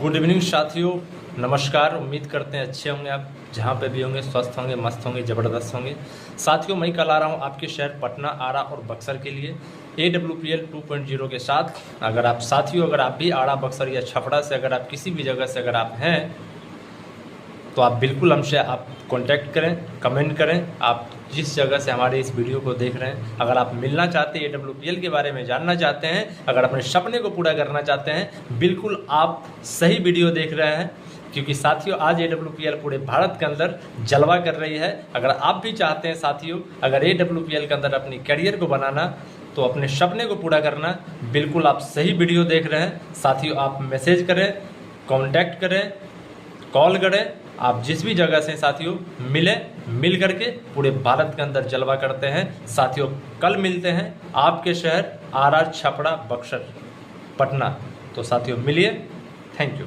Good evening साथियों, नमस्कार। उम्मीद करते हैं अच्छे होंगे आप, जहाँ पे भी होंगे स्वस्थ होंगे, मस्त होंगे, ज़बरदस्त होंगे। साथियों, मैं कल आ रहा हूँ आपके शहर पटना, आरा और बक्सर के लिए AWPL 2.0 के साथ। अगर आप भी आरा, बक्सर या छपरा से अगर आप किसी भी जगह से अगर आप हैं तो आप बिल्कुल हमसे आप कांटेक्ट करें, कमेंट करें। आप जिस जगह से हमारे इस वीडियो को देख रहे हैं, अगर आप मिलना चाहते हैं, AWPL के बारे में जानना चाहते हैं, अगर अपने सपने को पूरा करना चाहते हैं, बिल्कुल आप सही वीडियो देख रहे हैं। क्योंकि साथियों, आज AWPL पूरे भारत के अंदर जलवा कर रही है। अगर आप भी चाहते हैं साथियों, अगर AWPL के अंदर अपनी करियर को बनाना, तो अपने सपने को पूरा करना, बिल्कुल आप सही वीडियो देख रहे हैं। साथियों, आप मैसेज करें, कांटेक्ट करें, कॉल करें। आप जिस भी जगह से साथियों मिल करके पूरे भारत के अंदर जलवा करते हैं। साथियों, कल मिलते हैं आपके शहर आरा, छपरा, बक्सर, पटना। तो साथियों मिलिए। Thank you.